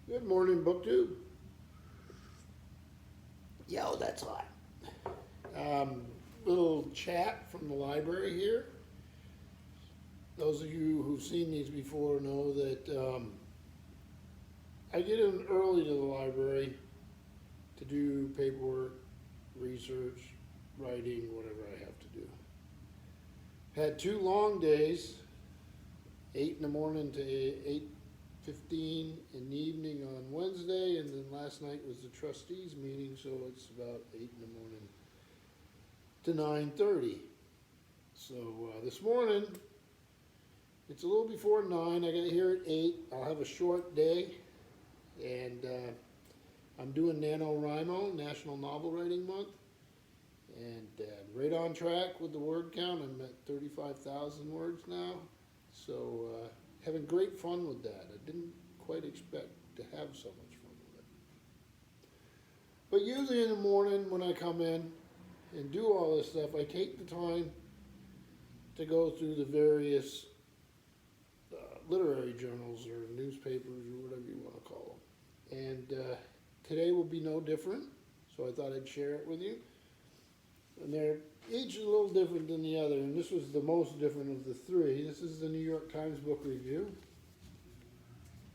Good morning, BookTube. Yo, that's hot. Um, Little chat from the library here. Those of you who've seen these before know that I get in early to the library to do paperwork, research, writing, whatever I have to do. Had 2 long days, 8 in the morning to 8:15 in the evening on Wednesday, and then last night was the trustees meeting, so it's about 8 in the morning to 9:30. So this morning, it's a little before 9. I got here at 8. I'll have a short day, and I'm doing NaNoWriMo, National Novel Writing Month, and right on track with the word count. I'm at 35,000 words now, so having great fun with that. I didn't quite expect to have so much fun with it. But usually in the morning when I come in and do all this stuff, I take the time to go through the various literary journals or newspapers or whatever you want to call them. And today will be no different, so I thought I'd share it with you. And they're each a little different than the other, and this was the most different of the three. This is the New York Times Book Review.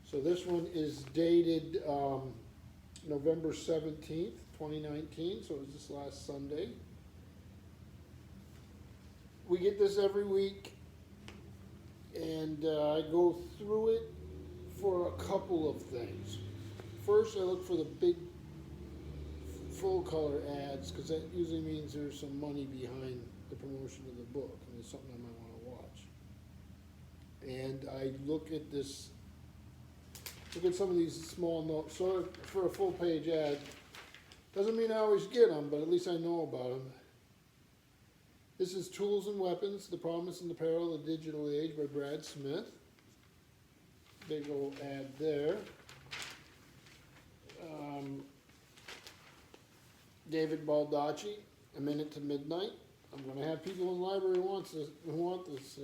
So this one is dated November 17th, 2019, so it was this last Sunday. We get this every week, and I go through it for a couple of things. First, I look for the big full color ads, because that usually means there's some money behind the promotion of the book, and it's something I might want to watch. And I look at some of these small notes. So for a full page ad, doesn't mean I always get them, but at least I know about them. This is Tools and Weapons, The Promise and the Peril of the Digital Age by Brad Smith. Big old ad there. David Baldacci, A Minute to Midnight. I'm going to have people in the library who want this,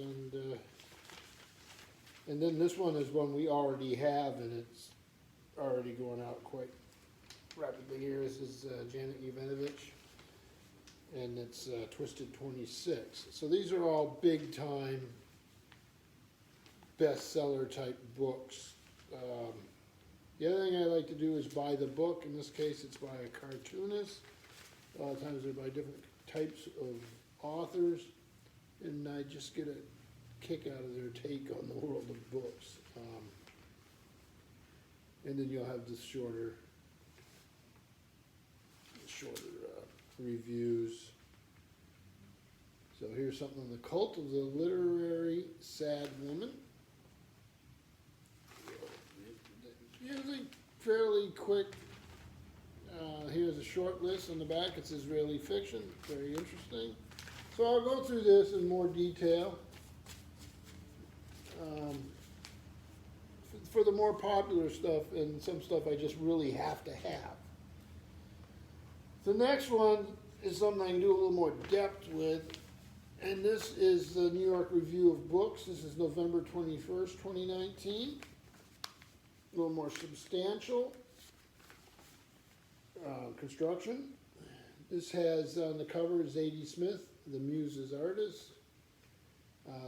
and then this one is one we already have, and it's already going out quite rapidly here. This is Janet Jovanovich, and it's Twisted 26. So these are all big time bestseller type books. The other thing I like to do is buy the book. In this case, it's by a cartoonist. A lot of times they're by different types of authors, and I just get a kick out of their take on the world of books. And then you'll have the shorter reviews. So here's something on the cult of the literary sad woman. Usually fairly quick. Here's a short list on the back. It's Israeli fiction, very interesting. So I'll go through this in more detail. For the more popular stuff, and some stuff I just really have to have. The next one is something I can do a little more depth with, and this is the New York Review of Books. This is November 21st, 2019. A little more substantial construction. This has on the cover Zadie Smith, The Muse's Artist.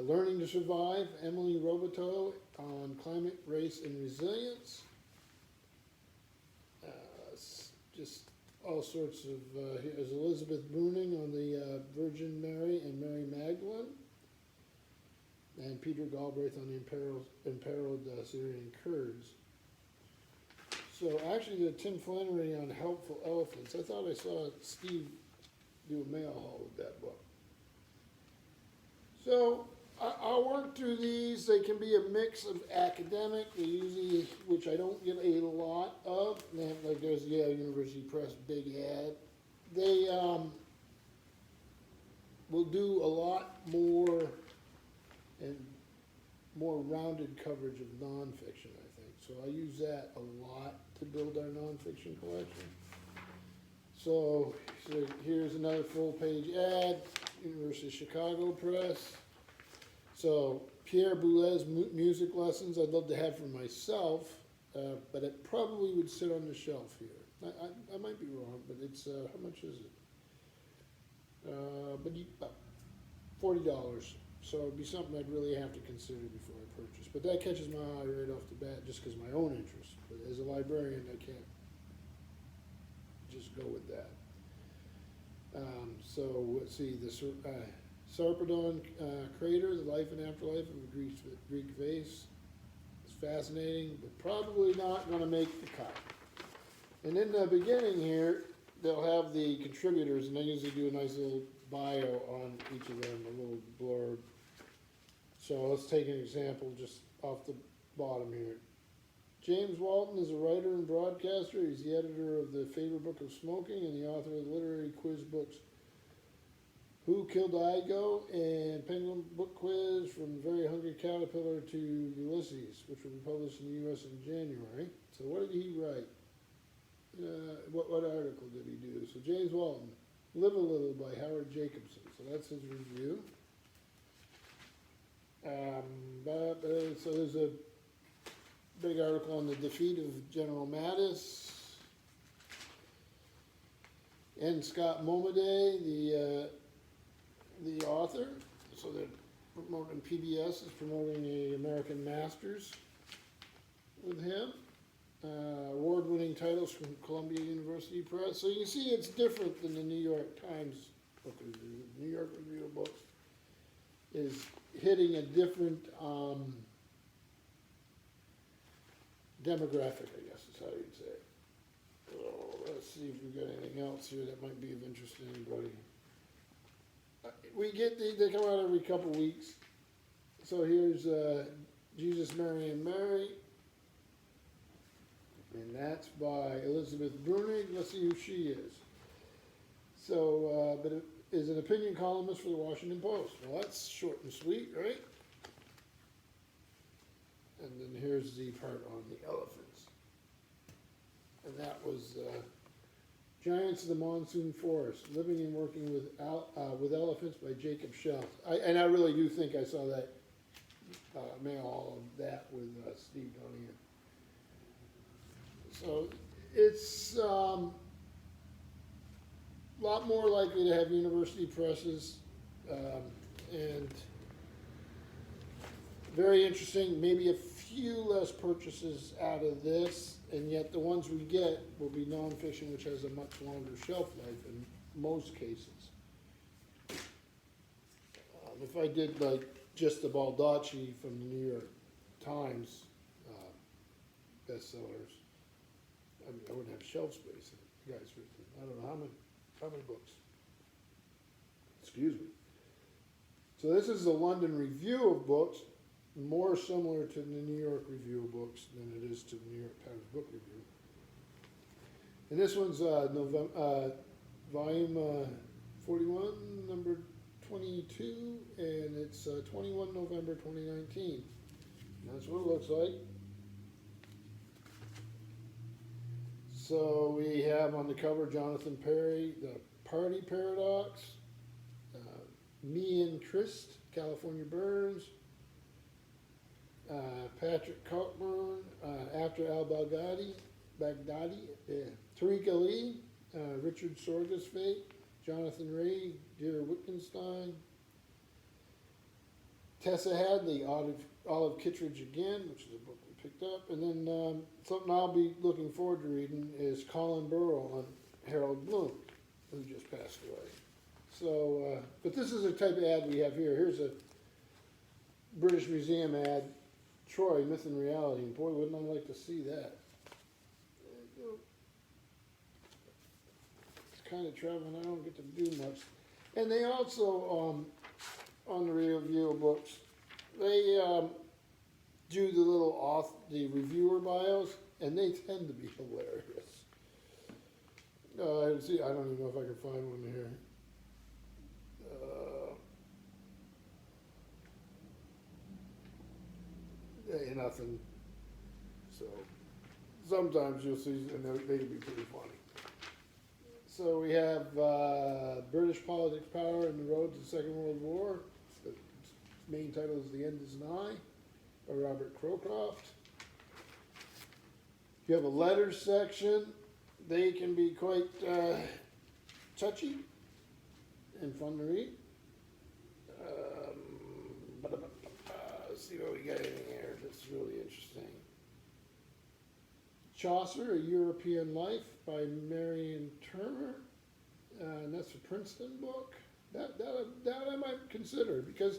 Learning to Survive, Emily Roboteau on Climate, Race, and Resilience. Just all sorts of, here's Elizabeth Bruning on the Virgin Mary and Mary Magdalene. And Peter Galbraith on the Imperiled Syrian Kurds. So actually the Tim Flannery on Helpful Elephants. I thought I saw Steve do a mail haul with that book. So I'll work through these. They can be a mix of academic, they usually, which I don't get a lot of. Like there's Yale University Press big ad. They will do a lot more and more rounded coverage of nonfiction, I think. So I use that a lot to build our nonfiction collection. So here's another full page ad, University of Chicago Press. So Pierre Boulez music lessons I'd love to have for myself. but it probably would sit on the shelf here. I might be wrong, but it's, how much is it? About $40. So it'd be something I'd really have to consider before I purchase. But that catches my eye right off the bat, just because my own interest. But as a librarian, I can't just go with that. So let's see, the Sarpedon crater, the life and afterlife of a Greek vase. It's fascinating, but probably not going to make the cut. And in the beginning here, they'll have the contributors, and they usually do a nice little bio on each of them, a little blurb. So let's take an example just off the bottom here. James Walton is a writer and broadcaster. He's the editor of the Favorite Book of Smoking and the author of the literary quiz books Who Killed Igo and Penguin Book Quiz from Very Hungry Caterpillar to Ulysses, which will be published in the U.S. in January. So what did he write? What article did he do? So James Walton, Live a Little by Howard Jacobson. So that's his review. So there's a big article on the defeat of General Mattis. N. Scott Momaday, the author. So they're promoting, PBS is promoting the American Masters with him. Award-winning titles from Columbia University Press. So you see it's different than the New York Times book review. The New York Review of Books is hitting a different demographic, I guess is how you'd say it. So let's see if we've got anything else here that might be of interest to anybody. We get they come out every couple weeks. So here's Jesus, Mary, and Mary. And that's by Elizabeth Brunig. Let's see who she is. So, but it is an opinion columnist for the Washington Post. Well, that's short and sweet, right? And then here's the part on the elephants. And that was Giants of the Monsoon Forest, Living and Working with Elephants by Jacob Shelf. And I really do think I saw that mail all of that with Steve Donahue. So it's a lot more likely to have university presses, and very interesting, maybe a few less purchases out of this, and yet the ones we get will be nonfiction, which has a much longer shelf life in most cases. If I did like just the Baldacci from the New York Times bestsellers, I mean, I wouldn't have shelf space. The guy's written, I don't know how many books. Excuse me. So this is the London Review of Books, more similar to the New York Review of Books than it is to the New York Times Book Review. And this one's volume 41, number 22, and it's 21 November 2019. And that's what it looks like. So we have on the cover Jonathan Perry, The Party Paradox, Me and Trist, California Burns, Patrick Cockburn, After al-Baghdadi, Tariq Ali, Richard Sorga's Fate, Jonathan Ray, Dear Wittgenstein, Tessa Hadley, Olive Kittredge Again, which is a book we picked up, and then something I'll be looking forward to reading is Colin Burrow on Harold Bloom, who just passed away. So, but this is the type of ad we have here. Here's a British Museum ad, Troy, Myth and Reality, and boy, wouldn't I like to see that. It's kind of traveling, I don't get to do much. And they also, on the review of books, they do the reviewer bios, and they tend to be hilarious. See, I don't even know if I can find one here. Ain't nothing. So sometimes you'll see, and they can be pretty funny. So we have British Politics, Power, and the Road to the Second World War. The main title is The End Is Nigh by Robert Crowcroft. You have a letters section. They can be quite touchy and fun to read. Let's see what we got in here that's really interesting. Chaucer, A European Life by Marion Turner. And that's a Princeton book. That I might consider, because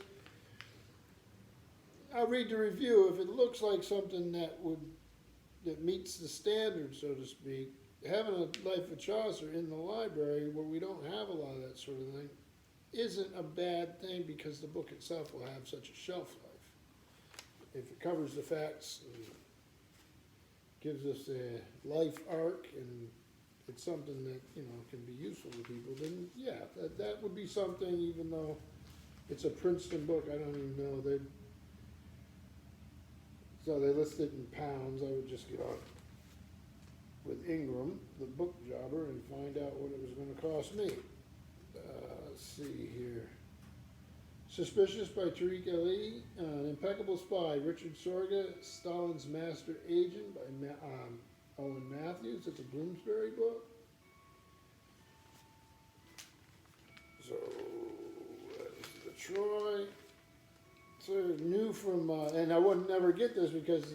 I'll read the review. If it looks like something that meets the standard, so to speak, having a Life of Chaucer in the library where we don't have a lot of that sort of thing isn't a bad thing, because the book itself will have such a shelf life. If it covers the facts and gives us a life arc, and it's something that, you know, can be useful to people, then yeah, that would be something. Even though it's a Princeton book, I don't even know, so they list it in pounds. I would just get on with Ingram, the book jobber, and find out what it was going to cost me. Let's see here. Suspicious by Tariq Ali, An Impeccable Spy, Richard Sorga, Stalin's Master Agent by Owen Matthews. It's a Bloomsbury book. So, the Troy. So new from, and I would never get this because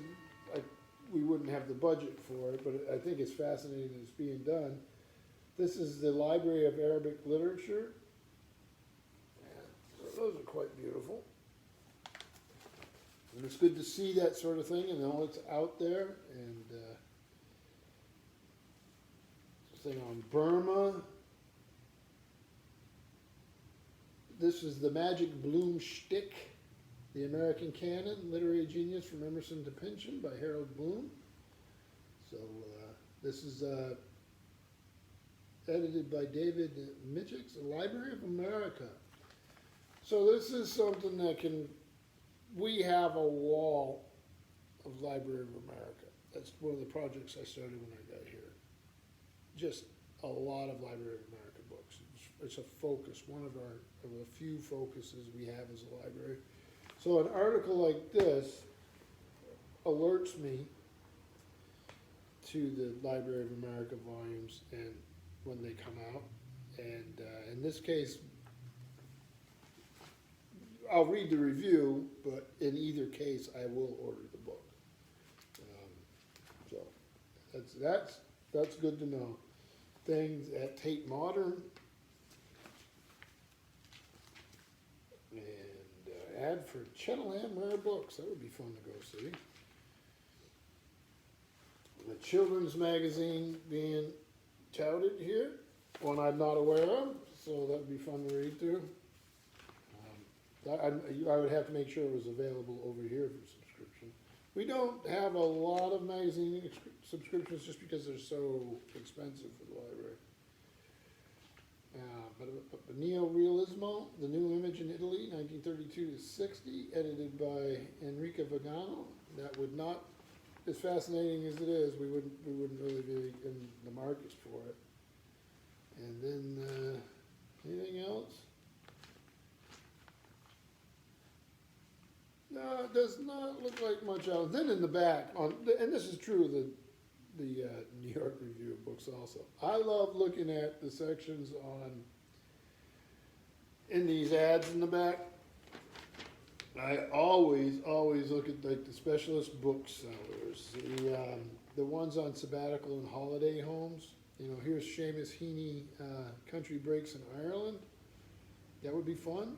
we wouldn't have the budget for it, but I think it's fascinating that it's being done. This is the Library of Arabic Literature. And so those are quite beautiful. And it's good to see that sort of thing and know it's out there. And thing on Burma. This is The Magic Bloom Shtick, The American Canon, Literary Genius from Emerson to Pynchon by Harold Bloom. So this is edited by David Michix, the Library of America. So this is something that we have a wall of Library of America. That's one of the projects I started when I got here. Just a lot of Library of America books. It's a focus, one of a few focuses we have as a library. So an article like this alerts me to the Library of America volumes and when they come out. And in this case, I'll read the review, but in either case, I will order the book. So that's good to know. Things at Tate Modern. And ad for Cheltenham Rare Books. That would be fun to go see. The children's magazine being touted here, one I'm not aware of, so that would be fun to read through. I would have to make sure it was available over here for subscription. We don't have a lot of magazine subscriptions just because they're so expensive for the library. But Neorealismo, The New Image in Italy, 1932 to 60, edited by Enrica Vagano. That would not, as fascinating as it is, we wouldn't really be in the markets for it. And then anything else? No, it does not look like much else. Then in the back, and this is true of the New York Review of Books also. I love looking at the sections in these ads in the back. I always look at like the specialist booksellers, the ones on sabbatical and holiday homes. You know, here's Seamus Heaney, Country Breaks in Ireland. That would be fun.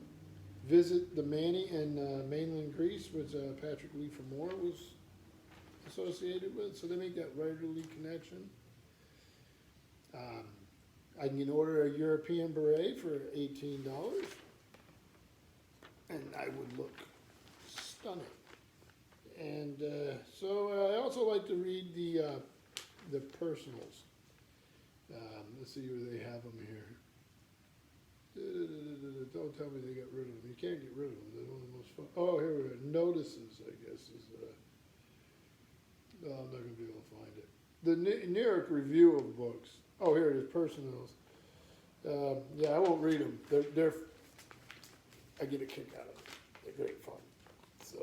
Visit the Manny in mainland Greece, which Patrick Leafer Moore was associated with. So they make that writerly connection. I can order a European beret for $18, and I would look stunning. And so I also like to read the personals. Let's see where they have them here. Don't tell me they got rid of them. You can't get rid of them. They're one of the most fun. Oh, here we go. Notices, I guess, is. No, I'm not going to be able to find it. The New York Review of Books. Oh, here it is. Personals. Yeah, I won't read them. They're. I get a kick out of them. They're great fun. So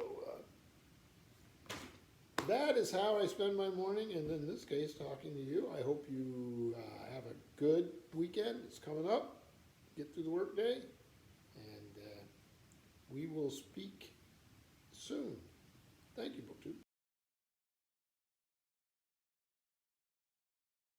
that is how I spend my morning, and in this case, talking to you. I hope you have a good weekend. It's coming up. Get through the workday, and we will speak soon. Thank you, boys.